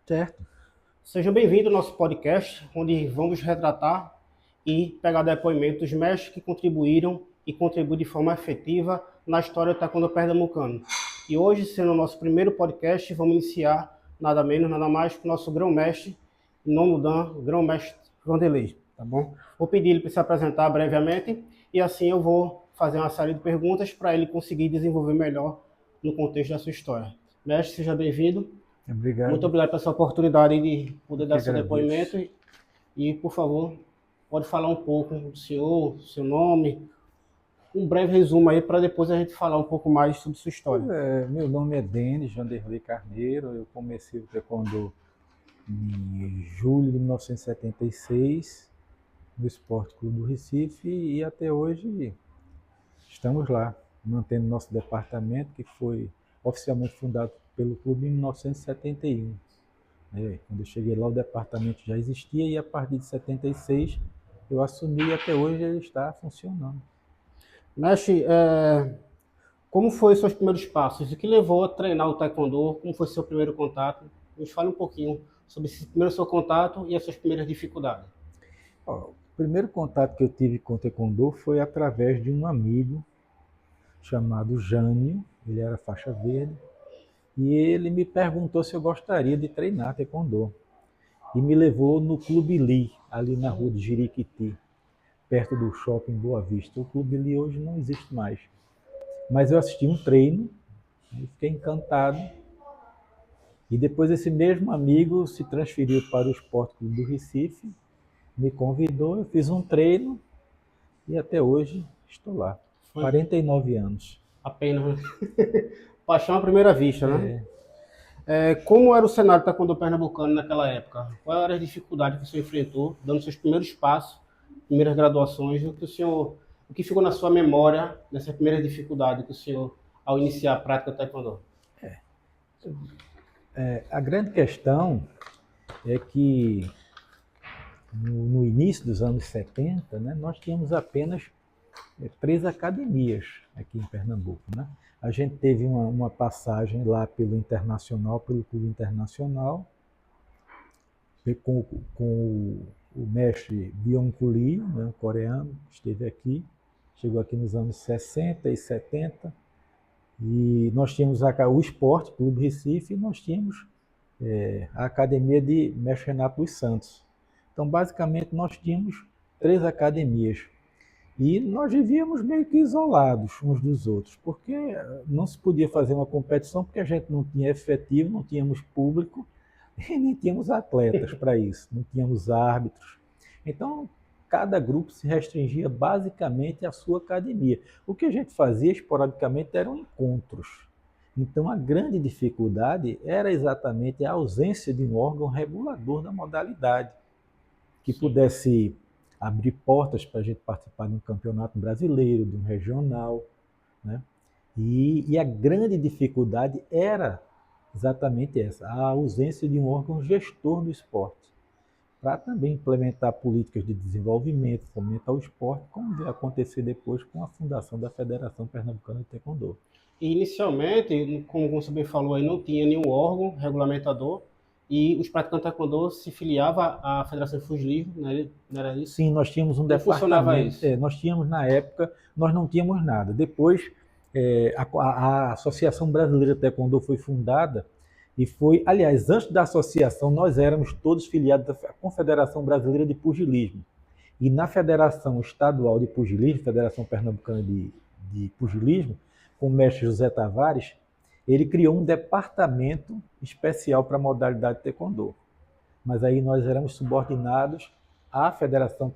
Certo. Sejam bem-vindos ao nosso podcast, onde vamos retratar e pegar depoimentos dos mestres que contribuíram e contribuem de forma efetiva na história do taekwondo pernambucano. E hoje, sendo o nosso primeiro podcast, vamos iniciar nada menos, nada mais que o nosso grão-mestre, nono dan, o grão-mestre Vanderlei, tá bom? Vou pedir ele para se apresentar brevemente e assim eu vou fazer uma série de perguntas para ele conseguir desenvolver melhor no contexto da sua história. Mestre, seja bem-vindo. Muito Obrigado. obrigado pela sua oportunidade de poder Eu que dar seu agradeço. depoimento e, por favor, pode falar um pouco do senhor, seu nome, um breve resumo aí para depois a gente falar um pouco mais sobre sua história. Meu nome é Denis Vanderlei Carneiro. Eu comecei o taekwondo em julho de 1976 no Esporte Clube do Recife e até hoje estamos lá, mantendo nosso departamento, que foi oficialmente fundado pelo clube em 1971. Quando eu cheguei lá, o departamento já existia e a partir de 76 eu assumi e até hoje ele está funcionando. Mestre, como foi os seus primeiros passos? O que levou a treinar o taekwondo? Como foi seu primeiro contato? Nos fale um pouquinho sobre esse primeiro seu contato e as suas primeiras dificuldades. Ó, o primeiro contato que eu tive com o taekwondo foi através de um amigo chamado Jânio, ele era faixa verde, e ele me perguntou se eu gostaria de treinar taekwondo. E me levou no Clube Lee, ali na rua de Jiriquiti, perto do shopping Boa Vista. O Clube Lee hoje não existe mais. Mas eu assisti um treino e fiquei encantado. E depois esse mesmo amigo se transferiu para o Esporte Clube do Recife, me convidou, eu fiz um treino e até hoje estou lá. Foi 49 anos. apenas, né? Paixão à primeira vista, né? Como era o cenário do taekwondo pernambucano naquela época? Quais eram as dificuldades que o senhor enfrentou, dando seus primeiros passos, primeiras graduações? O que ficou na sua memória dessa primeira dificuldade que o senhor, ao iniciar a prática do taekwondo? A grande questão é que no início dos anos 70, né, nós tínhamos apenas 3 academias aqui em Pernambuco. Né? A gente teve uma passagem lá pelo Internacional, pelo Clube Internacional, com, o mestre Byung-Chul Lee, né, coreano, esteve aqui, chegou aqui nos anos 60 e 70, e nós tínhamos o Esporte Clube Recife e nós tínhamos a academia de mestre Renato dos Santos. Então, basicamente, nós tínhamos 3 academias. E nós vivíamos meio que isolados uns dos outros, porque não se podia fazer uma competição porque a gente não tinha efetivo, não tínhamos público e nem tínhamos atletas para isso, não tínhamos árbitros. Então, cada grupo se restringia basicamente à sua academia. O que a gente fazia esporadicamente eram encontros. Então, a grande dificuldade era exatamente a ausência de um órgão regulador da modalidade, que Sim. pudesse abrir portas para a gente participar de um campeonato brasileiro, de um regional. Né? E a grande dificuldade era exatamente essa, a ausência de um órgão gestor do esporte, para também implementar políticas de desenvolvimento, fomentar o esporte, como vai acontecer depois com a fundação da Federação Pernambucana de Taekwondo. E inicialmente, como você bem falou aí, não tinha nenhum órgão regulamentador e os praticantes de taekwondo se filiavam à Federação de Fuji Livre, não era isso? Sim, nós tínhamos um Como funcionava departamento, isso? nós tínhamos na época, nós não tínhamos nada. Depois, a Associação Brasileira de Taekwondo foi fundada e foi, aliás, antes da associação, nós éramos todos filiados à Confederação Brasileira de Pugilismo. E na Federação Estadual de Pugilismo, Federação Pernambucana de Pugilismo, com o mestre José Tavares, ele criou um departamento especial para a modalidade de Taekwondo. Mas aí nós éramos subordinados Sim. à Federação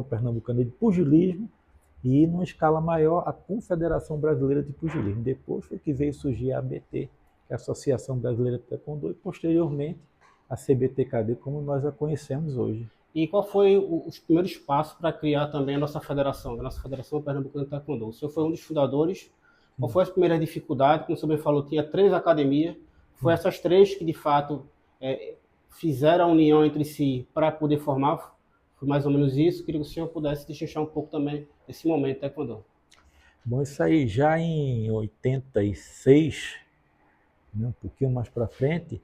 Pernambucana de Pugilismo e, numa escala maior, a Confederação Brasileira de Pugilismo. Depois foi que veio surgir a ABT, que é a Associação Brasileira de Taekwondo, e posteriormente a CBTKD, como nós a conhecemos hoje. E qual foi os primeiros passos para criar também a nossa Federação Pernambucana de Taekwondo? O senhor foi um dos fundadores. Qual foi as primeiras dificuldades? Como o senhor bem falou, tinha 3 academias. Foi essas 3 que, de fato, fizeram a união entre si para poder formar? Foi mais ou menos isso. Queria que o senhor pudesse destrinchar um pouco também desse momento de Taekwondo. Bom, isso aí já em 86, né, um pouquinho mais para frente,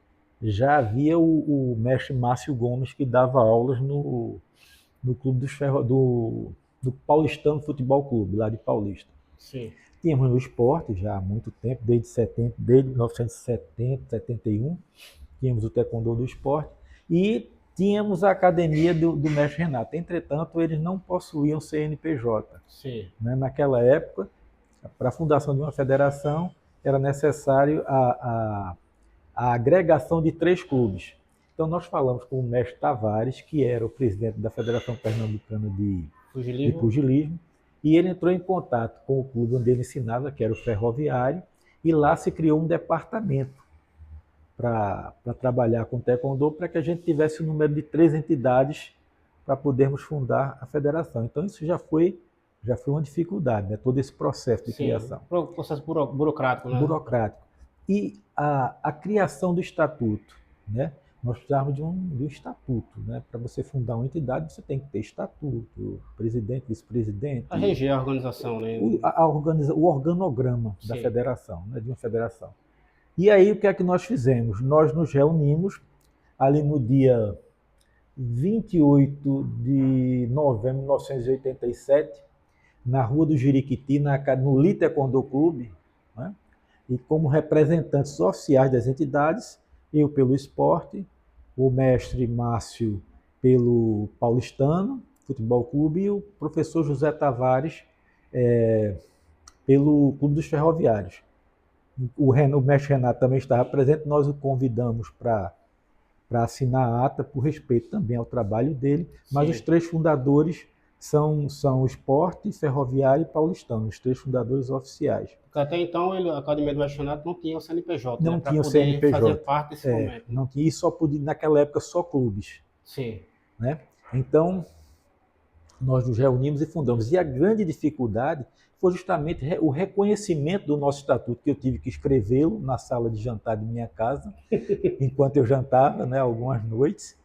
já havia o mestre Márcio Gomes, que dava aulas no clube do Paulistano Futebol Clube, lá de Paulista. Sim. Tínhamos no esporte já há muito tempo, desde 1970, 71, tínhamos o taekwondo do esporte e tínhamos a academia do mestre Renato. Entretanto, eles não possuíam CNPJ. Sim. Né? Naquela época, para a fundação de uma federação, era necessário a agregação de 3 clubes. Então, nós falamos com o mestre Tavares, que era o presidente da Federação Pernambucana de Pugilismo, e ele entrou em contato com o clube onde ele ensinava, que era o Ferroviário, e lá se criou um departamento para trabalhar com taekwondo, para que a gente tivesse o número de 3 entidades para podermos fundar a federação. Então, isso já foi uma dificuldade, né? Todo esse processo de criação. Processo burocrático, né? Burocrático. E a criação do estatuto, né? Nós precisávamos de um estatuto, né? Para você fundar uma entidade, você tem que ter estatuto, presidente, vice-presidente. A reger a organização, né? O organograma da federação, né? De uma federação. E aí, o que é que nós fizemos? Nós nos reunimos ali no dia 28 de novembro de 1987, na Rua do Jiriquiti, no Lee Taekwondo Clube, né? E como representantes oficiais das entidades, eu pelo esporte, o mestre Márcio pelo Paulistano Futebol Clube e o professor José Tavares pelo Clube dos Ferroviários. O mestre Renato também estava presente, nós o convidamos para assinar a ata, por respeito também ao trabalho dele, mas os 3 fundadores são o Esporte, Ferroviário e Paulistano, os 3 fundadores oficiais. Porque até então a Academia do Mestre Renato não tinha o CNPJ, não né? Tinha o CNPJ. Fazer parte desse momento. Não tinha, e só podia, naquela época, só clubes. Sim. Né? Então, nós nos reunimos e fundamos. E a grande dificuldade foi justamente o reconhecimento do nosso estatuto, que eu tive que escrevê-lo na sala de jantar de minha casa, enquanto eu jantava, né, algumas noites,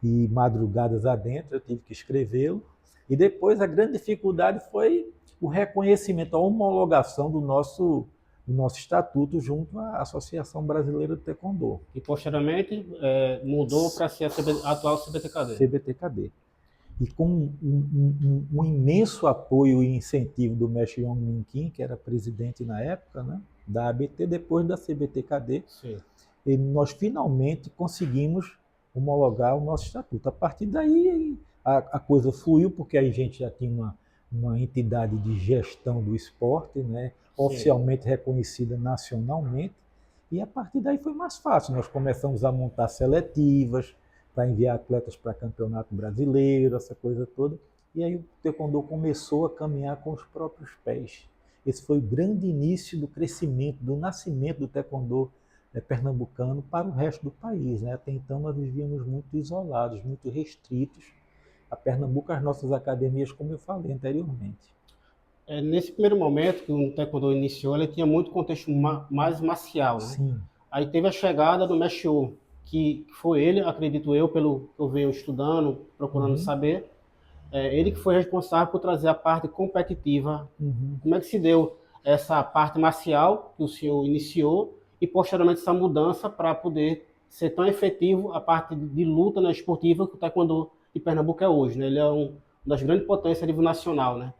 e madrugadas adentro, eu tive que escrevê-lo. E depois a grande dificuldade foi o reconhecimento, a homologação do nosso estatuto junto à Associação Brasileira de Taekwondo. E posteriormente mudou para ser a atual CBTKD. CBTKD. E com um imenso apoio e incentivo do mestre Yong Min Kim, que era presidente na época, né, da ABT, depois da CBTKD, nós finalmente conseguimos homologar o nosso estatuto. A partir daí a coisa fluiu, porque aí a gente já tinha uma entidade de gestão do esporte, né, oficialmente reconhecida nacionalmente, e a partir daí foi mais fácil. Nós começamos a montar seletivas para enviar atletas para campeonato brasileiro, essa coisa toda, e aí o taekwondo começou a caminhar com os próprios pés. Esse foi o grande início do crescimento, do nascimento do taekwondo pernambucano para o resto do país, né? Até então nós vivíamos muito isolados, muito restritos a Pernambuco, as nossas academias, como eu falei anteriormente. Nesse primeiro momento que o taekwondo iniciou, ele tinha muito contexto mais marcial, né? Sim. Aí teve a chegada do mestre O, que foi ele, acredito eu, pelo que eu venho estudando, procurando saber, ele que foi responsável por trazer a parte competitiva. Como é que se deu essa parte marcial que o senhor iniciou e posteriormente essa mudança para poder ser tão efetivo a parte de luta, né, esportiva que o taekwondo de Pernambuco é hoje, né? Ele é uma das grandes potências a nível nacional, né?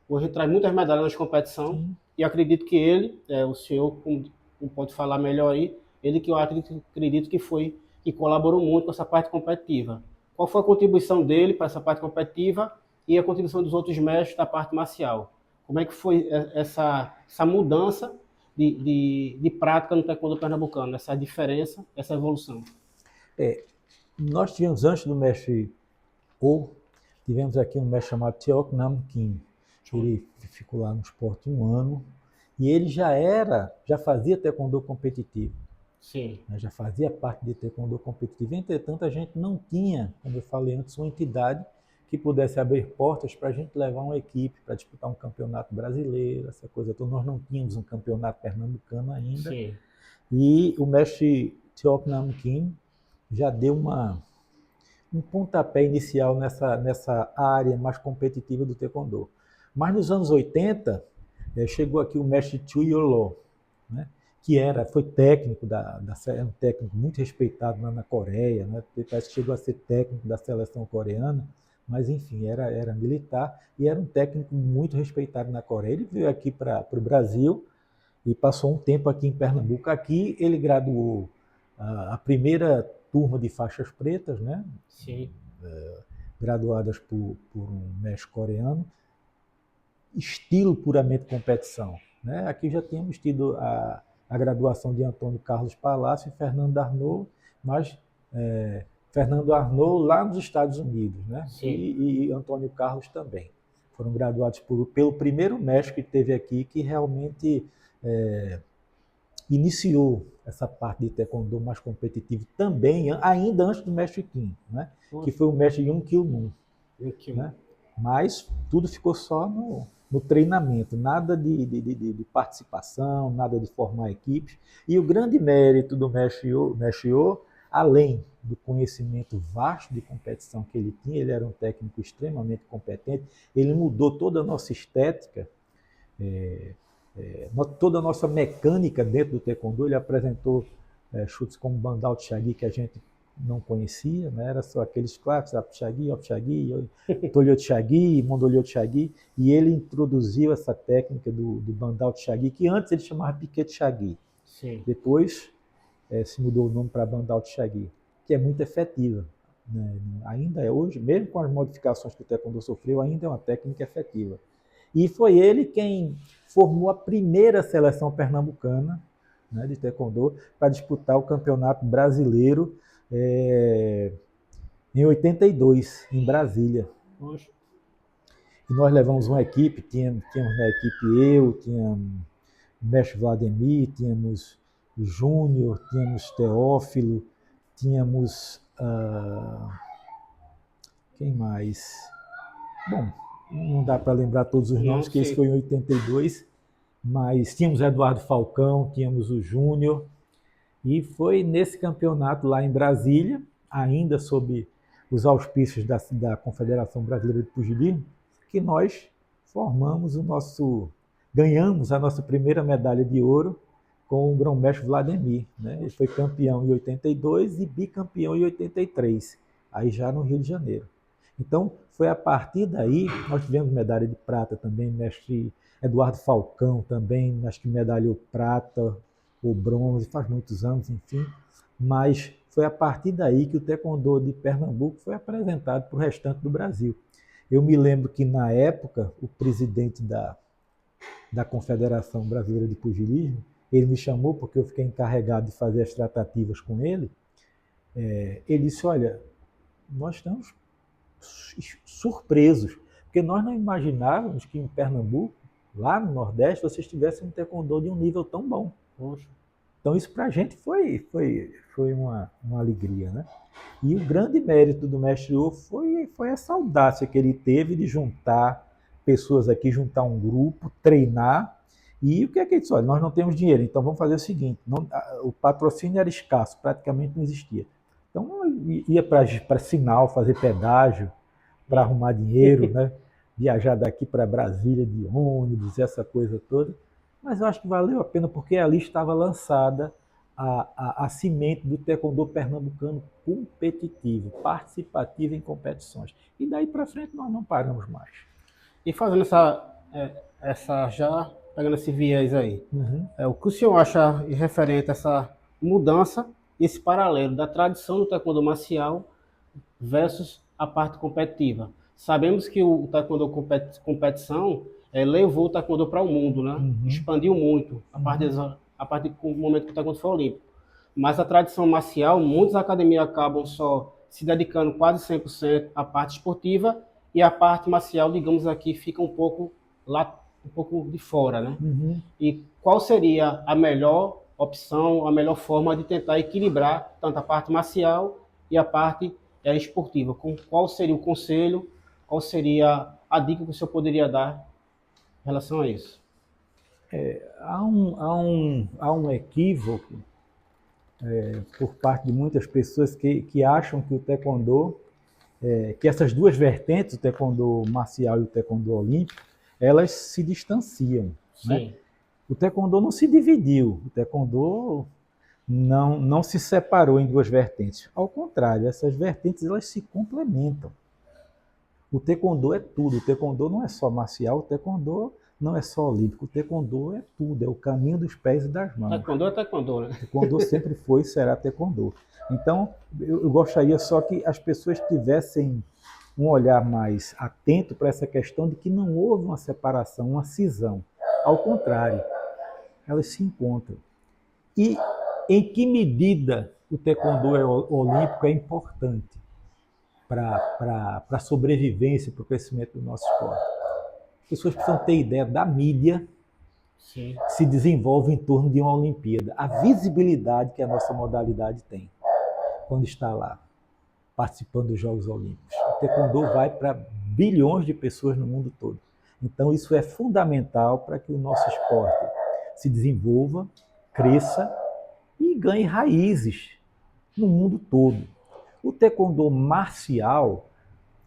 Hoje ele traz muitas medalhas nas competições e acredito que ele, o senhor como pode falar melhor aí, ele que eu acredito que foi e colaborou muito com essa parte competitiva. Qual foi a contribuição dele para essa parte competitiva e a contribuição dos outros mestres da parte marcial? Como é que foi essa mudança de prática no taekwondo pernambucano, essa diferença, essa evolução? Nós tivemos, antes do mestre O, tivemos aqui um mestre chamado Teok Nam Kim. Ele ficou lá no esporte 1 ano e ele já fazia taekwondo competitivo. Sim. Já fazia parte de taekwondo competitivo. Entretanto, a gente não tinha, como eu falei antes, uma entidade que pudesse abrir portas para a gente levar uma equipe para disputar um campeonato brasileiro, essa coisa toda. Nós não tínhamos um campeonato pernambucano ainda. Sim. E o mestre Teok Nam Kim já deu um pontapé inicial nessa área mais competitiva do taekwondo. Mas nos anos 80, chegou aqui o mestre Chu Yolo, né, foi técnico é um técnico muito respeitado lá na Coreia, né? Parece que chegou a ser técnico da seleção coreana, mas enfim, era militar e era um técnico muito respeitado na Coreia. Ele veio aqui para o Brasil e passou um tempo aqui em Pernambuco. Aqui ele graduou a primeira turma de faixas pretas, né? Sim. Graduadas por um mestre coreano, estilo puramente competição, né? Aqui já tínhamos tido a graduação de Antônio Carlos Palácio e Fernando Arnault, mas Fernando Arnault lá nos Estados Unidos, né? E Antônio Carlos também. Foram graduados pelo primeiro mestre que teve aqui, que realmente iniciou essa parte de taekwondo mais competitivo também, ainda antes do mestre Kim, né? Que foi o mestre Yun Kil Moon. Né? Mas tudo ficou só no treinamento, nada de participação, nada de formar equipes. E o grande mérito do mestre Yo, além do conhecimento vasto de competição que ele tinha, ele era um técnico extremamente competente, ele mudou toda a nossa estética, toda a nossa mecânica dentro do taekwondo. Ele apresentou chutes como Bandal Chagi, que a gente não conhecia, né? Era só aqueles clássicos, Apchagi, Opchagi, Tolyo Chagi, Mondolyo Chagi, e ele introduziu essa técnica do Bandal Chagi, que antes ele chamava Piquet Chagi. Depois se mudou o nome para Bandal Chagi, que é muito efetiva. Né? Ainda é hoje, mesmo com as modificações que o taekwondo sofreu, ainda é uma técnica efetiva. E foi ele quem formou a primeira seleção pernambucana, né, de taekwondo para disputar o Campeonato Brasileiro em 82, em Brasília. Poxa. E nós levamos uma equipe, tínhamos na equipe eu, tínhamos o mestre Vladimir, tínhamos o Júnior, tínhamos Teófilo, tínhamos... quem mais? Bom, não dá para lembrar todos os nomes, que esse foi em 82, mas tínhamos Eduardo Falcão, tínhamos o Júnior, e foi nesse campeonato lá em Brasília, ainda sob os auspícios da Confederação Brasileira de Pugilismo, que nós ganhamos a nossa primeira medalha de ouro com o grão-mestre Vladimir. Né? Ele foi campeão em 82 e bicampeão em 83, aí já no Rio de Janeiro. Então, foi a partir daí, nós tivemos medalha de prata também, mestre Eduardo Falcão também, acho que medalhou prata ou bronze, faz muitos anos, enfim. Mas foi a partir daí que o taekwondo de Pernambuco foi apresentado para o restante do Brasil. Eu me lembro que, na época, o presidente da Confederação Brasileira de Pugilismo, ele me chamou porque eu fiquei encarregado de fazer as tratativas com ele. Ele disse, olha, nós estamos surpresos, porque nós não imaginávamos que em Pernambuco, lá no Nordeste, vocês tivessem um taekwondo de um nível tão bom. Poxa. Então isso para a gente foi uma alegria, né? E o grande mérito do mestre O foi essa audácia que ele teve de juntar pessoas aqui, juntar um grupo, treinar. E o que é que ele disse? Olha, nós não temos dinheiro, então vamos fazer o seguinte, o patrocínio era escasso, praticamente não existia. Então ia para Sinal fazer pedágio, para arrumar dinheiro, né? Viajar daqui para Brasília de ônibus, essa coisa toda. Mas eu acho que valeu a pena, porque ali estava lançada a semente do taekwondo pernambucano competitivo, participativo em competições. E daí para frente nós não paramos mais. E fazendo já pegando esse viés aí, o que o senhor acha referente a essa mudança, esse paralelo da tradição do taekwondo marcial versus a parte competitiva? Sabemos que o taekwondo competição levou o taekwondo para o mundo, né? Expandiu muito a partir do momento que o taekwondo foi olímpico. Mas a tradição marcial, muitas academias acabam só se dedicando quase 100% à parte esportiva e a parte marcial, digamos aqui, fica um pouco de fora, né? E qual seria a melhor opção, a melhor forma de tentar equilibrar tanto a parte marcial e a parte esportiva? Qual seria o conselho, qual seria a dica que o senhor poderia dar em relação a isso? Há um equívoco por parte de muitas pessoas que acham que o taekwondo, que essas duas vertentes, o taekwondo marcial e o taekwondo olímpico, elas se distanciam. Né? O taekwondo não se dividiu, o taekwondo não se separou em duas vertentes. Ao contrário, essas vertentes elas se complementam. O taekwondo é tudo. O taekwondo não é só marcial, o taekwondo não é só olímpico. O taekwondo é tudo, é o caminho dos pés e das mãos. Taekwondo é taekwondo, né? Taekwondo sempre foi e será taekwondo. Então, eu gostaria só que as pessoas tivessem um olhar mais atento para essa questão de que não houve uma separação, uma cisão. Ao contrário, elas se encontram. E em que medida o taekwondo olímpico é importante para a sobrevivência, para o crescimento do nosso esporte? As pessoas precisam ter ideia da mídia que se desenvolve em torno de uma Olimpíada. A visibilidade que a nossa modalidade tem quando está lá, participando dos Jogos Olímpicos. O taekwondo vai para bilhões de pessoas no mundo todo. Então isso é fundamental para que o nosso esporte se desenvolva, cresça e ganhe raízes no mundo todo. O taekwondo marcial,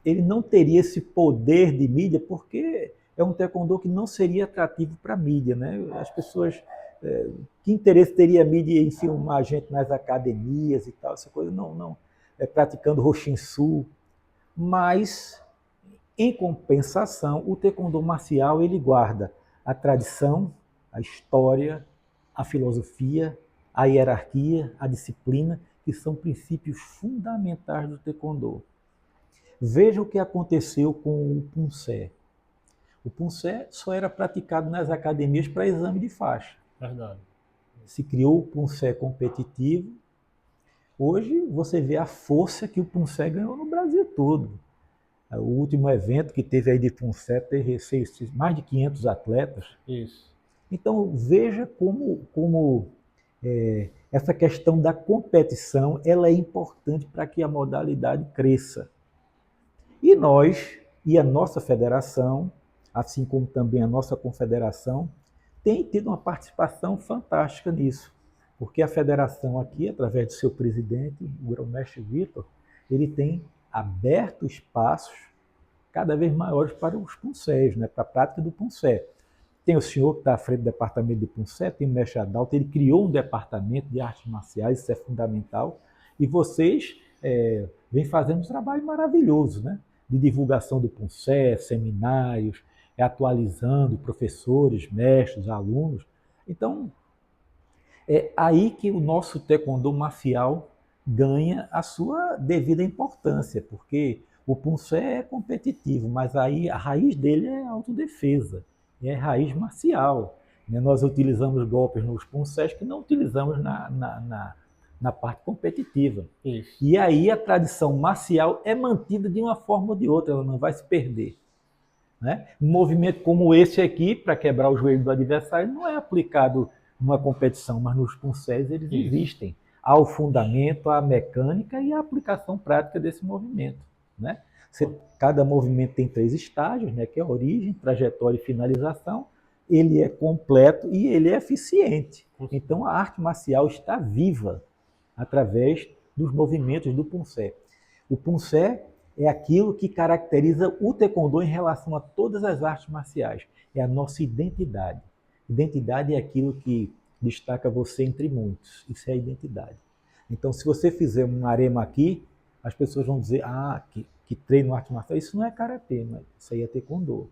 ele não teria esse poder de mídia porque é um taekwondo que não seria atrativo para a mídia, né? As pessoas, que interesse teria a mídia em filmar a gente nas academias e tal, essa coisa, não. Praticando Roshinsu, mas, em compensação, o taekwondo marcial ele guarda a tradição, a história, a filosofia, a hierarquia, a disciplina, que são princípios fundamentais do taekwondo. Veja o que aconteceu com o Poncé. O Poncé só era praticado nas academias para exame de faixa. Verdade. Se criou o Poncé competitivo. Hoje você vê a força que o Poncé ganhou no Brasil todo. O último evento que teve aí de Poncé teve mais de 500 atletas. Isso. Então veja como essa questão da competição ela é importante para que a modalidade cresça. E nós, e a nossa federação, assim como também a nossa confederação, tem tido uma participação fantástica nisso. Porque a federação aqui, através do seu presidente, o grão-mestre Vitor, ele tem aberto espaços cada vez maiores para os Poncés, né, para a prática do Poncé. Tem o senhor que está à frente do departamento de Poncé, tem o mestre Adalto, ele criou um departamento de artes marciais, isso é fundamental, e vocês vêm fazendo um trabalho maravilhoso, né, de divulgação do Poncé, seminários, atualizando professores, mestres, alunos. Então, é aí que o nosso taekwondo marcial ganha a sua devida importância, porque o Poncé é competitivo, mas aí a raiz dele é a autodefesa, é raiz marcial. Nós utilizamos golpes nos Poncés que não utilizamos na parte competitiva. Isso. E aí a tradição marcial é mantida de uma forma ou de outra, ela não vai se perder. Né? Um movimento como esse aqui, para quebrar o joelho do adversário, não é aplicado numa competição, mas nos Poncés eles existem. Há o fundamento, a mecânica e a aplicação prática desse movimento. Né? Cada movimento tem 3 estágios, né, que é a origem, trajetória e finalização. Ele é completo e ele é eficiente. Então a arte marcial está viva através dos movimentos do Poncé. O Poncé é aquilo que caracteriza o taekwondo em relação a todas as artes marciais. É a nossa identidade. Identidade é aquilo que destaca você entre muitos. Isso é a identidade. Então, se você fizer um arema aqui, as pessoas vão dizer, que treino arte marcial. Isso não é karatê, mas isso aí é taekwondo.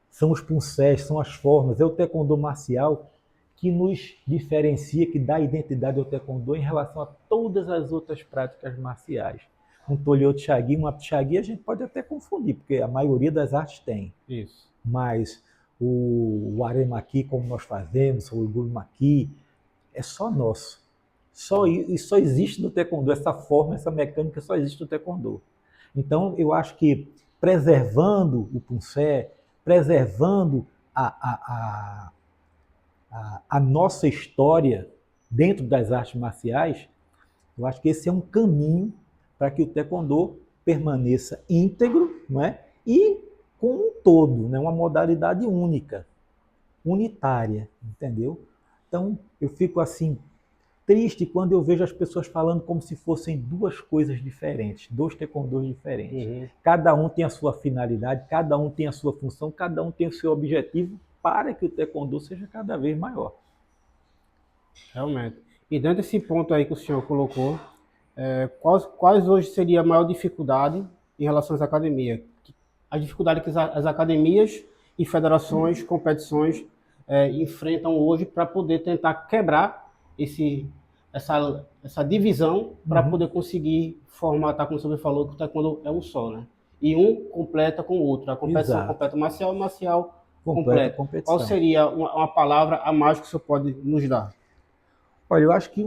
São os Poncés, são as formas. É o taekwondo marcial que nos diferencia, que dá identidade ao taekwondo em relação a todas as outras práticas marciais. Um Tolyo Chagi, uma Chagi, a gente pode até confundir, porque a maioria das artes tem. Isso. Mas o Aremaki, como nós fazemos, o Gurumaki, é só nosso. Só existe no taekwondo, essa forma, essa mecânica só existe no taekwondo. Então, eu acho que preservando o Poncé, preservando a nossa história dentro das artes marciais, eu acho que esse é um caminho para que o taekwondo permaneça íntegro, não é? E com um todo, né? Uma modalidade única, unitária, entendeu? Então, eu fico assim triste quando eu vejo as pessoas falando como se fossem duas coisas diferentes, dois taekwondos diferentes. Cada um tem a sua finalidade, cada um tem a sua função, cada um tem o seu objetivo para que o taekwondo seja cada vez maior. Realmente. E dentro desse ponto aí que o senhor colocou, quais hoje seria a maior dificuldade em relação às academias? A dificuldade que as academias e federações, competições enfrentam hoje para poder tentar quebrar essa divisão para poder conseguir formatar, como o senhor falou, que o taekwondo é um só, né? E um completa com o outro. A competição Exato. completa marcial, marcial Completa completa. competição. Qual seria uma palavra a mais que o senhor pode nos dar? Olha, eu acho que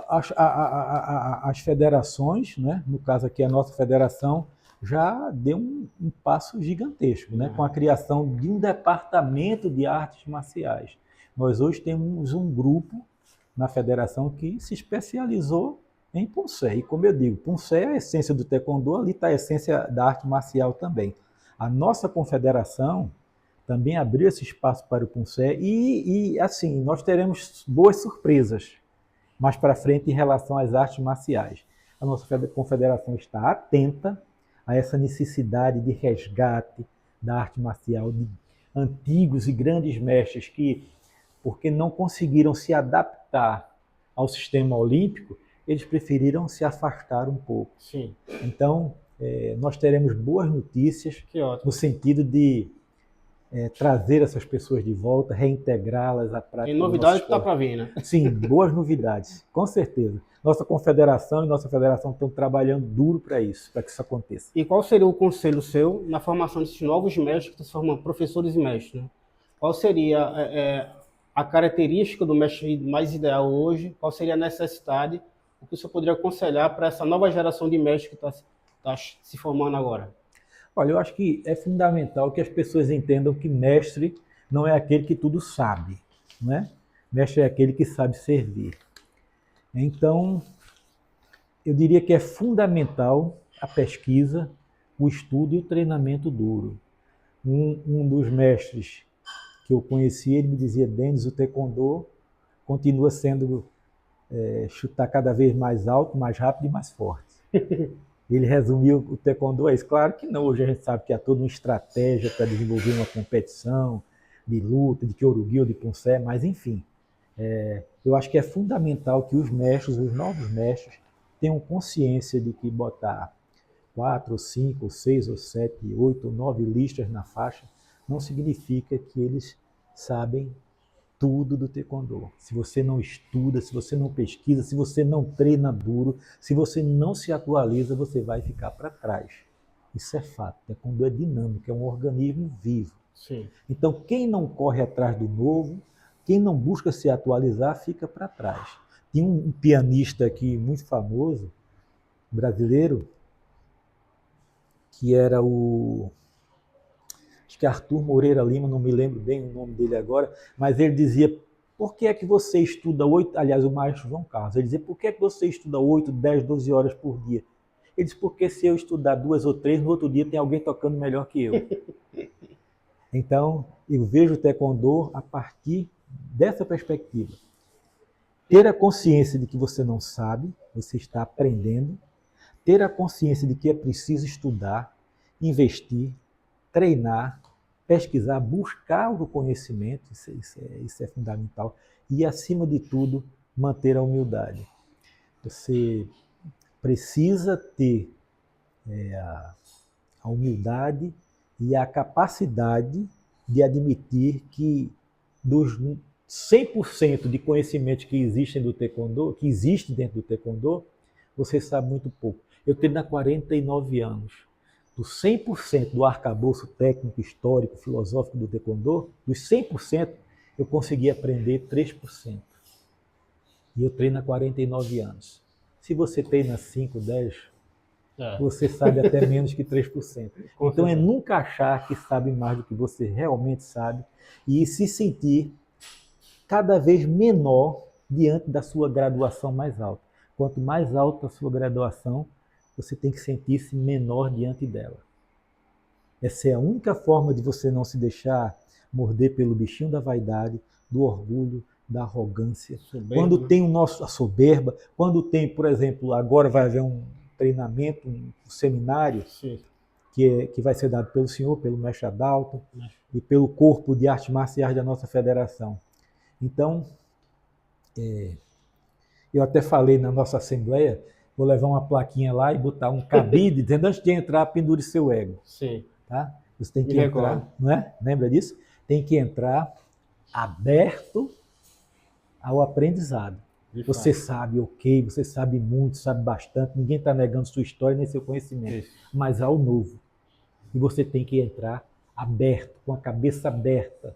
as federações, né, no caso aqui a nossa federação, já deu um passo gigantesco, né, com a criação de um departamento de artes marciais. Nós hoje temos um grupo na federação que se especializou em Poncé. E como eu digo, Poncé é a essência do taekwondo, ali está a essência da arte marcial também. A nossa confederação também abriu esse espaço para o Poncé e assim, nós teremos boas surpresas mais para frente em relação às artes marciais. A nossa confederação está atenta a essa necessidade de resgate da arte marcial de antigos e grandes mestres que, porque não conseguiram se adaptar ao sistema olímpico, eles preferiram se afastar um pouco. Sim. Então, nós teremos boas notícias no sentido de trazer essas pessoas de volta, reintegrá-las à prática. Tem novidade que está para vir, né? Sim, boas novidades, com certeza. Nossa confederação e nossa federação estão trabalhando duro para isso, para que isso aconteça. E qual seria o conselho seu na formação desses novos mestres que estão se formando professores e mestres, né? Qual seria a característica do mestre mais ideal hoje? Qual seria a necessidade? O que o senhor poderia aconselhar para essa nova geração de mestres que está se formando agora? Olha, eu acho que é fundamental que as pessoas entendam que mestre não é aquele que tudo sabe, né? Mestre é aquele que sabe servir. Então, eu diria que é fundamental a pesquisa, o estudo e o treinamento duro. Um dos mestres que eu conheci, ele me dizia: Denis, o taekwondo continua sendo chutar cada vez mais alto, mais rápido e mais forte. Ele resumiu o taekwondo a isso. Claro que não, hoje a gente sabe que há toda uma estratégia para desenvolver uma competição de luta, de kyorugi ou de poncé, mas enfim, eu acho que é fundamental que os mestres, os novos mestres, tenham consciência de que botar 4, ou 5, ou 6, ou 7, 8, ou 9 listas na faixa não significa que eles sabem tudo do taekwondo. Se você não estuda, se você não pesquisa, se você não treina duro, se você não se atualiza, você vai ficar para trás. Isso é fato. O taekwondo é dinâmico, é um organismo vivo. Sim. Então, quem não corre atrás do novo, quem não busca se atualizar, fica para trás. Tinha um pianista aqui muito famoso, brasileiro, que era acho que Arthur Moreira Lima, não me lembro bem o nome dele agora, mas ele dizia: por que é que você estuda 8, aliás, o maestro João Carlos, ele dizia: por que é que você estuda 8, 10, 12 horas por dia? Ele disse: porque se eu estudar 2 ou 3, no outro dia tem alguém tocando melhor que eu. Então, eu vejo o taekwondo a partir dessa perspectiva. Ter a consciência de que você não sabe, você está aprendendo, ter a consciência de que é preciso estudar, investir, treinar, pesquisar, buscar o conhecimento, isso é fundamental. E, acima de tudo, manter a humildade. Você precisa ter a humildade e a capacidade de admitir que dos 100% de conhecimentos que existem do taekwondo, que existe dentro do taekwondo, você sabe muito pouco. Eu treino há 49 anos. Dos 100% do arcabouço técnico, histórico, filosófico do taekwondo, dos 100%, eu consegui aprender 3%. E eu treino há 49 anos. Se você treina 5, 10, você sabe até menos que 3%. Então é nunca achar que sabe mais do que você realmente sabe e se sentir cada vez menor diante da sua graduação mais alta. Quanto mais alta a sua graduação, você tem que sentir-se menor diante dela. Essa é a única forma de você não se deixar morder pelo bichinho da vaidade, do orgulho, da arrogância. Soberba. Quando tem a soberba, quando tem, por exemplo, agora vai haver um treinamento, um seminário, sim, que vai ser dado pelo senhor, pelo mestre Adalto e pelo corpo de artes marciais da nossa federação. Então, eu até falei na nossa assembleia, vou levar uma plaquinha lá e botar um cabide, dizendo antes de entrar, pendure seu ego. Sim. Tá? Você tem que entrar, não é? Lembra disso? Tem que entrar aberto ao aprendizado. Você sabe, ok, você sabe muito, sabe bastante, ninguém está negando sua história nem seu conhecimento, mas ao novo. E você tem que entrar aberto, com a cabeça aberta,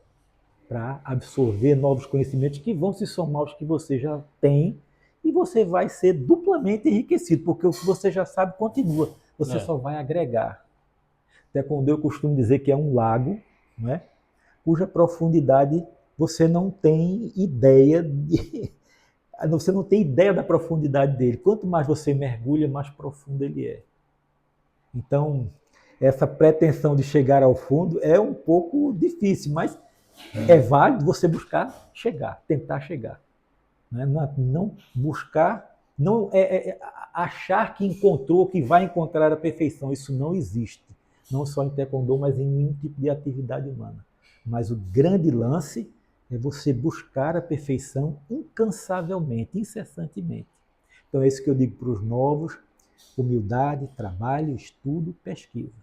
para absorver novos conhecimentos que vão se somar aos que você já tem, e você vai ser duplamente enriquecido, porque o que você já sabe continua, você só vai agregar. Até quando eu costumo dizer que é um lago, não é? Cuja profundidade você não tem ideia você não tem ideia da profundidade dele. Quanto mais você mergulha, mais profundo ele é. Então, essa pretensão de chegar ao fundo é um pouco difícil, mas é válido você buscar chegar, tentar chegar. Não buscar, não achar que encontrou, que vai encontrar a perfeição. Isso não existe. Não só em taekwondo, mas em nenhum tipo de atividade humana. Mas o grande lance é você buscar a perfeição incansavelmente, incessantemente. Então é isso que eu digo para os novos: humildade, trabalho, estudo, pesquisa.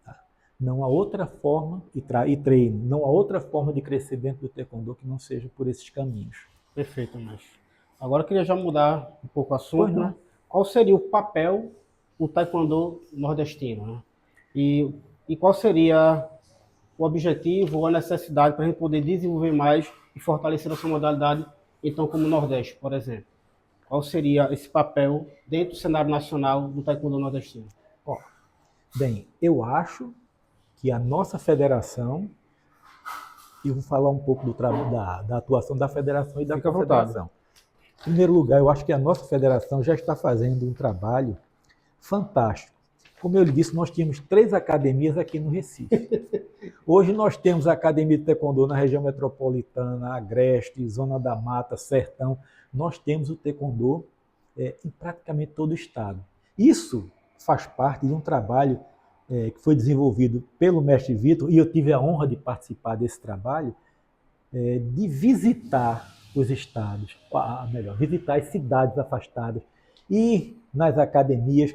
Tá? Não há outra forma, e treino, não há outra forma de crescer dentro do taekwondo que não seja por esses caminhos. Perfeito, mestre. Agora eu queria já mudar um pouco o assunto, né? Qual seria o papel do taekwondo nordestino, né? E qual seria o objetivo ou a necessidade para a gente poder desenvolver mais e fortalecer essa modalidade, então, como o Nordeste, por exemplo? Qual seria esse papel dentro do cenário nacional do taekwondo nordestino? Bem, eu acho que a nossa federação, e vou falar um pouco da atuação da federação e da confederação. Em primeiro lugar, eu acho que a nossa federação já está fazendo um trabalho fantástico. Como eu lhe disse, nós tínhamos 3 academias aqui no Recife. Hoje nós temos a Academia de Taekwondo na região metropolitana, Agreste, Zona da Mata, Sertão. Nós temos o Taekwondo em praticamente todo o estado. Isso faz parte de um trabalho que foi desenvolvido pelo mestre Vitor, e eu tive a honra de participar desse trabalho, de visitar os estados, visitar as cidades afastadas, ir nas academias,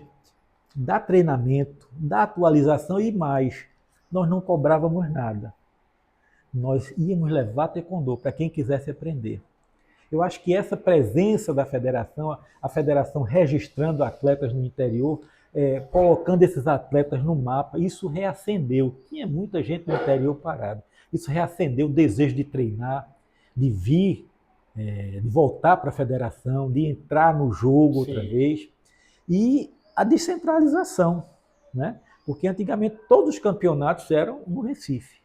dar treinamento, dar atualização e mais. Nós não cobrávamos nada. Nós íamos levar taekwondo para quem quisesse aprender. Eu acho que essa presença da federação, a federação registrando atletas no interior, colocando esses atletas no mapa, isso reacendeu. Tinha muita gente no interior parada. Isso reacendeu o desejo de treinar, de vir, de voltar para a federação, de entrar no jogo outra vez. E a descentralização, né? Porque antigamente todos os campeonatos eram no Recife.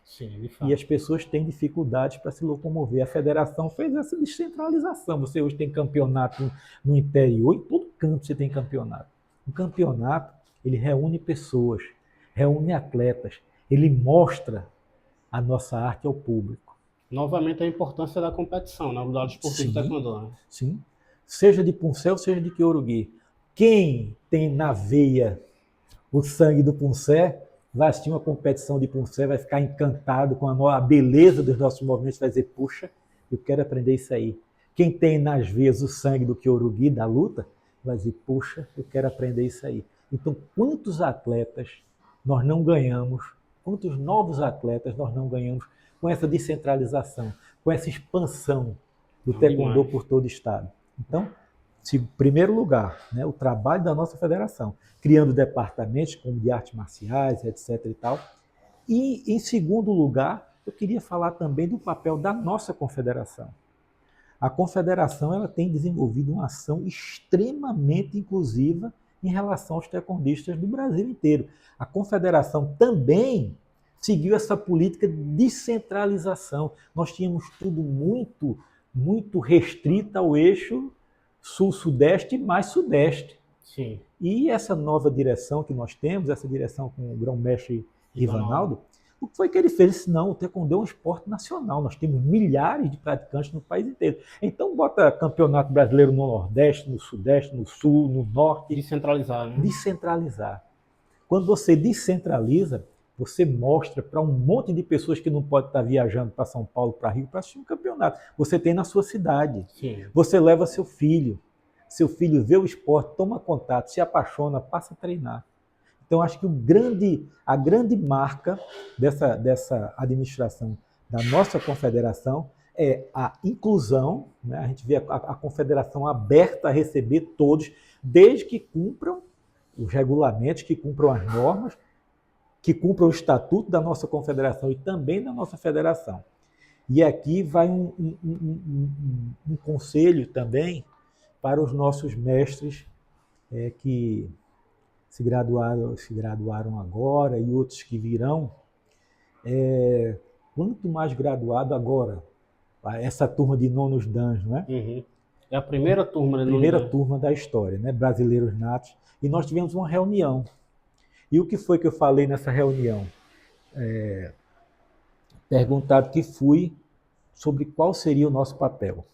E as pessoas têm dificuldades para se locomover. A federação fez essa descentralização. Você hoje tem campeonato no interior, em todo canto você tem campeonato. O campeonato, ele reúne pessoas, reúne atletas, ele mostra a nossa arte ao público. Novamente a importância da competição, na modalidade esportiva do taekwondo, né? Sim. Seja de Poncé ou seja de Kyorugi. Quem tem na veia o sangue do Poncé vai assistir uma competição de Poncé, vai ficar encantado com a beleza dos nossos movimentos, vai dizer, puxa, eu quero aprender isso aí. Quem tem nas veias o sangue do Kyorugi, da luta, vai dizer, puxa, eu quero aprender isso aí. Então, quantos atletas nós não ganhamos, quantos novos atletas nós não ganhamos com essa descentralização, com essa expansão do taekwondo por todo o estado. Então, em primeiro lugar, né, o trabalho da nossa federação, criando departamentos como de artes marciais, etc. e tal. E, em segundo lugar, eu queria falar também do papel da nossa confederação. A confederação ela tem desenvolvido uma ação extremamente inclusiva em relação aos taekwondistas do Brasil inteiro. A confederação também seguiu essa política de descentralização. Nós tínhamos tudo muito restrito ao eixo sul-sudeste mais sudeste. Sim. E essa nova direção que nós temos, essa direção com o grão-mestre Rivanaldo, o que foi que ele fez? Ele disse, não, o taekwondo é um esporte nacional, nós temos milhares de praticantes no país inteiro. Então bota campeonato brasileiro no Nordeste, no Sudeste, no Sul, no Norte. Descentralizar, né? Descentralizar. Quando você descentraliza, você mostra para um monte de pessoas que não podem estar viajando para São Paulo, para Rio, para assistir um campeonato. Você tem na sua cidade. Sim. Você leva seu filho. Seu filho vê o esporte, toma contato, se apaixona, passa a treinar. Então, acho que a grande marca dessa administração da nossa confederação é a inclusão, né? A gente vê a confederação aberta a receber todos, desde que cumpram os regulamentos, que cumpram as normas, que cumpram o estatuto da nossa confederação e também da nossa federação. E aqui vai um conselho também para os nossos mestres que se graduaram agora e outros que virão. Quanto mais graduado agora, essa turma de nonos danos, não é? Uhum. É a primeira turma, né? Primeira turma da história, né? Brasileiros natos. E nós tivemos uma reunião. E o que foi que eu falei nessa reunião? Perguntado que fui sobre qual seria o nosso papel.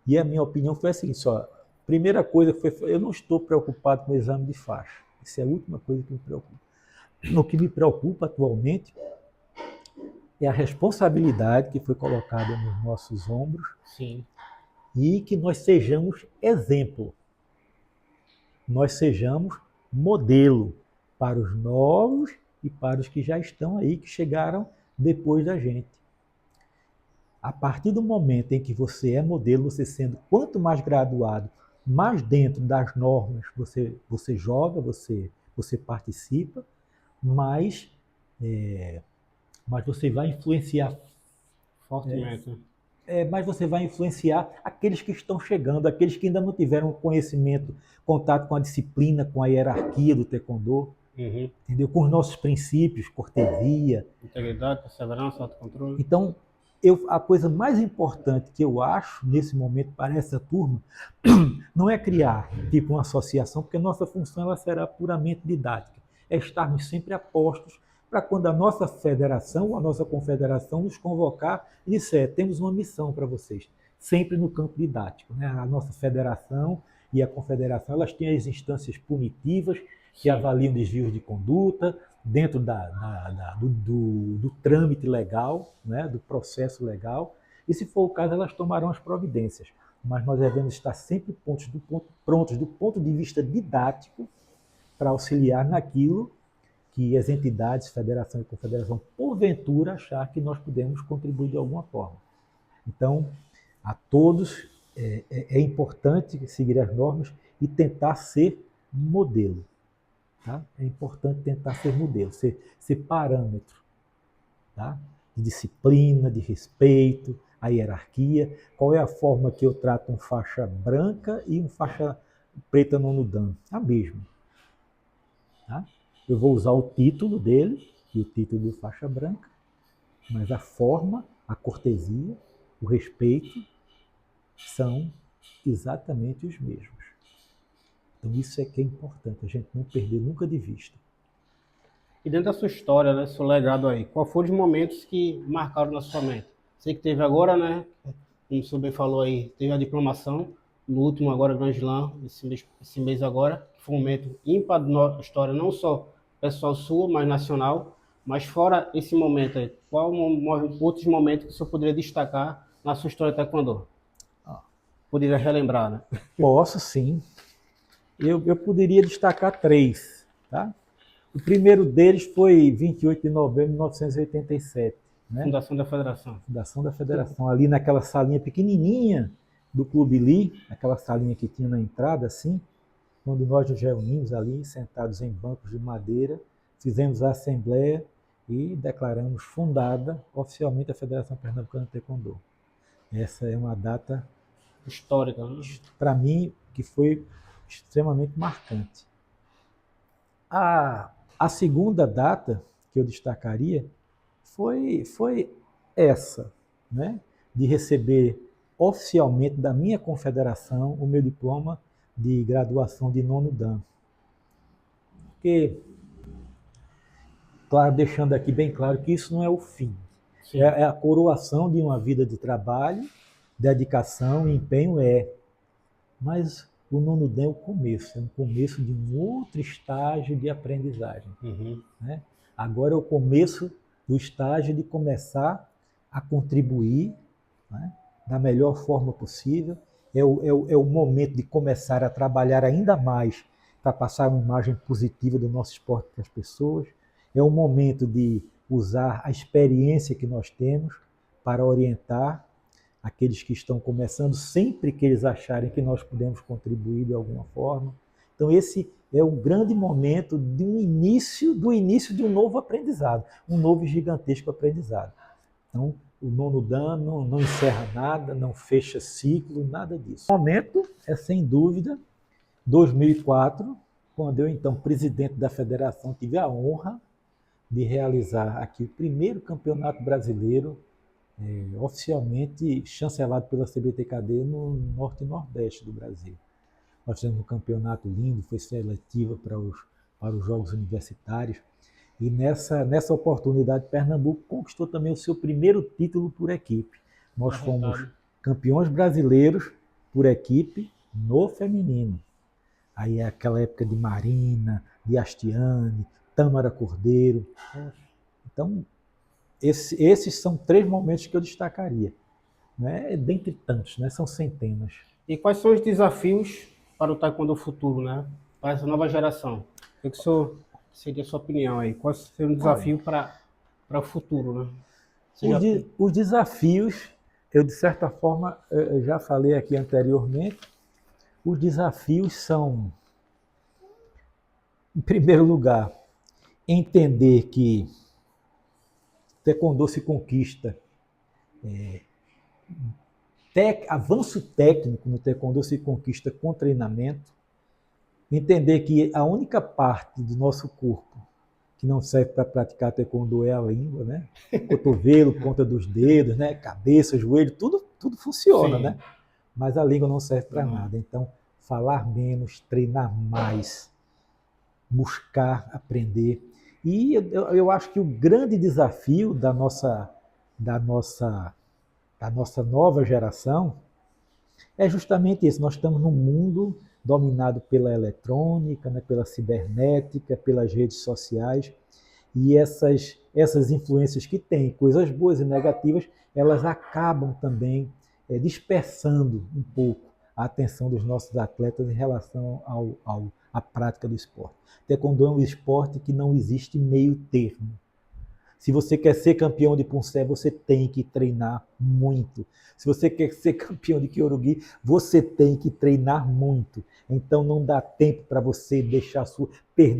E a minha opinião foi a seguinte, só, primeira coisa foi, eu não estou preocupado com o exame de faixa. Essa é a última coisa que me preocupa. O que me preocupa atualmente é a responsabilidade que foi colocada nos nossos ombros. Sim. E que nós sejamos exemplo. Nós sejamos modelo para os novos e para os que já estão aí, que chegaram depois da gente. A partir do momento em que você é modelo, você sendo quanto mais graduado, mais dentro das normas você joga, você participa, mais você vai influenciar Fortemente. mas você vai influenciar aqueles que estão chegando, aqueles que ainda não tiveram conhecimento, contato com a disciplina, com a hierarquia do taekwondo, entendeu? Com os nossos princípios, cortesia. Integridade, perseverança, autocontrole. Então, a coisa mais importante que eu acho nesse momento para essa turma não é criar tipo uma associação, porque a nossa função ela será puramente didática. É estarmos sempre a postos para quando a nossa federação ou a nossa confederação nos convocar e disser, temos uma missão para vocês, sempre no campo didático, né? A nossa federação e a confederação, elas têm as instâncias punitivas que avaliam desvios de conduta dentro do trâmite legal, né? Do processo legal, e se for o caso, elas tomarão as providências. Mas nós devemos estar sempre prontos do ponto de vista didático para auxiliar naquilo que as entidades, federação e confederação, porventura achar que nós podemos contribuir de alguma forma. Então, a todos é importante seguir as normas e tentar ser modelo. Tá? É importante tentar ser modelo, ser parâmetro, tá? De disciplina, de respeito, a hierarquia. Qual é a forma que eu trato um faixa branca e um faixa preta nono dan? A mesma. Tá? Eu vou usar o título dele, e o título do faixa branca, mas a forma, a cortesia, o respeito são exatamente os mesmos. Então isso é que é importante, a gente não perder nunca de vista. E dentro da sua história, né, seu legado aí, qual foram os momentos que marcaram na sua mente? Sei que teve agora, né, como o senhor bem falou aí, teve a diplomação, no último agora, Grand Slam, esse mês agora, que foi um momento ímpar da história, não só pessoal sua, mas nacional. Mas fora esse momento aí, qual outros momentos que o senhor poderia destacar na sua história de taekwondo? Poderia relembrar, né? Posso, sim. Eu poderia destacar 3. Tá? O primeiro deles foi 28 de novembro de 1987. Né? Fundação da Federação. Fundação da Federação, ali naquela salinha pequenininha do Clube Lee, aquela salinha que tinha na entrada, assim, quando nós nos reunimos ali, sentados em bancos de madeira, fizemos a assembleia e declaramos fundada oficialmente a Federação Pernambucana de Taekwondo. Essa é uma data histórica, né? Para mim, que foi extremamente marcante. A segunda data que eu destacaria foi essa, né? De receber oficialmente da minha confederação o meu diploma de graduação de nono dan. Porque, claro, deixando aqui bem claro que isso não é o fim. É a coroação de uma vida de trabalho, dedicação e empenho, mas o nono Dan é o começo, é um começo de um outro estágio de aprendizagem. Né? Agora é o começo do estágio de começar a contribuir, né, da melhor forma possível. É o momento de começar a trabalhar ainda mais para passar uma imagem positiva do nosso esporte para as pessoas. É o momento de usar a experiência que nós temos para orientar aqueles que estão começando, sempre que eles acharem que nós podemos contribuir de alguma forma. Então esse é o grande momento do início de um novo aprendizado, um novo e gigantesco aprendizado. Então, o nono Dan não encerra nada, não fecha ciclo, nada disso. O momento é, sem dúvida, 2004, quando eu, então, presidente da federação, tive a honra de realizar aqui o primeiro campeonato brasileiro oficialmente chancelado pela CBTKD no norte e nordeste do Brasil. Nós tivemos um campeonato lindo, foi seletivo para os Jogos Universitários. E nessa oportunidade, Pernambuco conquistou também o seu primeiro título por equipe. Nós fomos campeões brasileiros por equipe no feminino. Aí é aquela época de Marina, de Astiane, Tâmara Cordeiro. Então, esses são 3 momentos que eu destacaria. Né? Dentre tantos, né? São centenas. E quais são os desafios para o taekwondo futuro, né? Para essa nova geração? O que seria a sua opinião aí? Qual seria o desafio para o futuro, né? Os desafios, eu de certa forma, eu já falei aqui anteriormente, os desafios são, em primeiro lugar, entender que taekwondo se conquista, avanço técnico no taekwondo se conquista com treinamento, entender que a única parte do nosso corpo que não serve para praticar taekwondo é a língua, né? Cotovelo, ponta dos dedos, né? Cabeça, joelho, tudo funciona, né? Mas a língua não serve para nada. Então, falar menos, treinar mais, buscar aprender. E eu acho que o grande desafio da nossa nova geração é justamente isso. Nós estamos num mundo dominado pela eletrônica, né, pela cibernética, pelas redes sociais, e essas influências que têm, coisas boas e negativas, elas acabam também dispersando um pouco a atenção dos nossos atletas em relação à prática do esporte. Taekwondo é um esporte que não existe meio termo. Se você quer ser campeão de Poncé, você tem que treinar muito. Se você quer ser campeão de Kyorugi, você tem que treinar muito. Então não dá tempo para você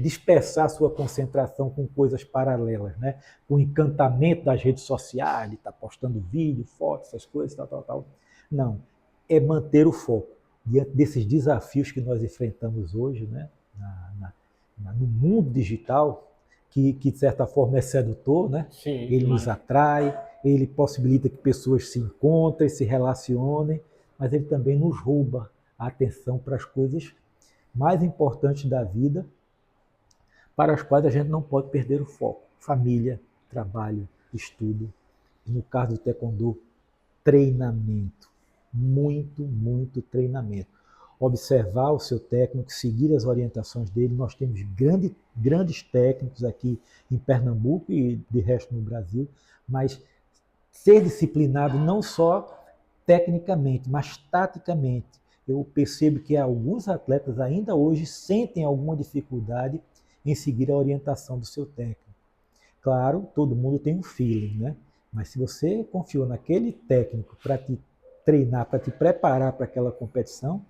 dispersar a sua concentração com coisas paralelas, né? Com o encantamento das redes sociais, de estar postando vídeo, fotos, essas coisas, tal. Não, é manter o foco diante desses desafios que nós enfrentamos hoje, né? No mundo digital, que de certa forma é sedutor, né? Sim, ele nos atrai, ele possibilita que pessoas se encontrem, se relacionem, mas ele também nos rouba a atenção para as coisas mais importantes da vida, para as quais a gente não pode perder o foco. Família, trabalho, estudo. E no caso do taekwondo, treinamento. Muito treinamento. Observar o seu técnico, seguir as orientações dele. Nós temos grandes técnicos aqui em Pernambuco e de resto no Brasil, mas ser disciplinado não só tecnicamente, mas taticamente. Eu percebo que alguns atletas ainda hoje sentem alguma dificuldade em seguir a orientação do seu técnico. Claro, todo mundo tem um feeling, né? Mas se você confiou naquele técnico para te treinar, para te preparar para aquela competição,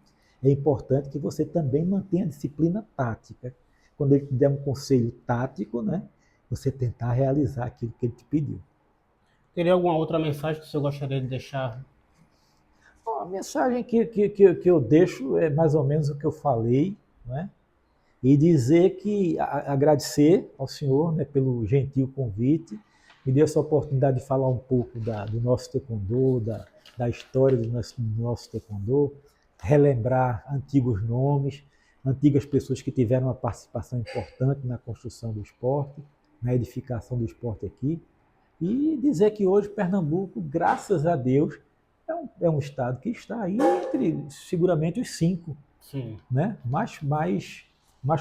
é importante que você também mantenha a disciplina tática. Quando ele te der um conselho tático, né, você tentar realizar aquilo que ele te pediu. Teria alguma outra mensagem que o senhor gostaria de deixar? A mensagem que eu deixo é mais ou menos o que eu falei, né? E dizer que agradecer ao senhor, né, pelo gentil convite, me deu essa oportunidade de falar um pouco do nosso taekwondo, da história do nosso taekwondo, relembrar antigos nomes, antigas pessoas que tiveram uma participação importante na construção do esporte, na edificação do esporte aqui, e dizer que hoje Pernambuco, graças a Deus, é um estado que está aí entre seguramente os 5 Sim. né? Mais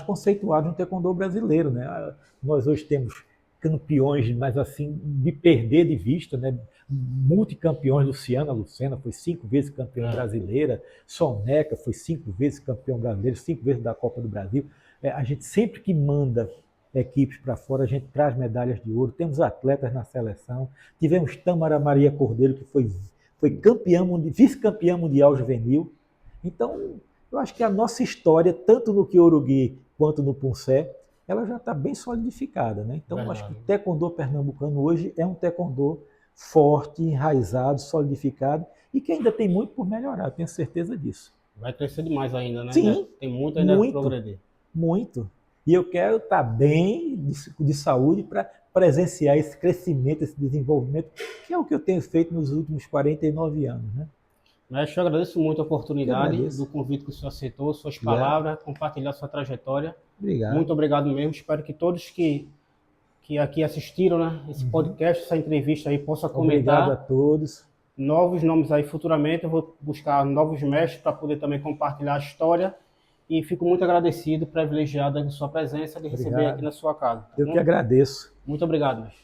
conceituado no taekwondo brasileiro, né? Nós hoje temos campeões, mas assim, de perder de vista, né? Multicampeões. Luciana Lucena foi 5 vezes campeã brasileira, Soneca foi 5 vezes campeão brasileiro, 5 vezes da Copa do Brasil. A gente sempre que manda equipes para fora, a gente traz medalhas de ouro, temos atletas na seleção, tivemos Tâmara Maria Cordeiro, que foi campeã, vice-campeã mundial juvenil. Então, eu acho que a nossa história, tanto no Kyorugi quanto no Poncé, ela já está bem solidificada, né? Então, eu acho que o taekwondo pernambucano hoje é um taekwondo forte, enraizado, solidificado e que ainda tem muito por melhorar, eu tenho certeza disso. Vai crescer demais ainda, né? Sim, Tem muito ainda a progredir. Muito. E eu quero estar bem de saúde para presenciar esse crescimento, esse desenvolvimento, que é o que eu tenho feito nos últimos 49 anos, né? Mestre, eu agradeço muito a oportunidade do convite que o senhor aceitou, suas palavras, compartilhar sua trajetória. Obrigado. Muito obrigado mesmo. Espero que todos que aqui assistiram, né, esse podcast, essa entrevista aí, possam comentar. Obrigado a todos. Novos nomes aí futuramente. Eu vou buscar novos mestres para poder também compartilhar a história. E fico muito agradecido, privilegiado da sua presença, de receber aqui na sua casa. Eu que agradeço. Muito obrigado, mestre.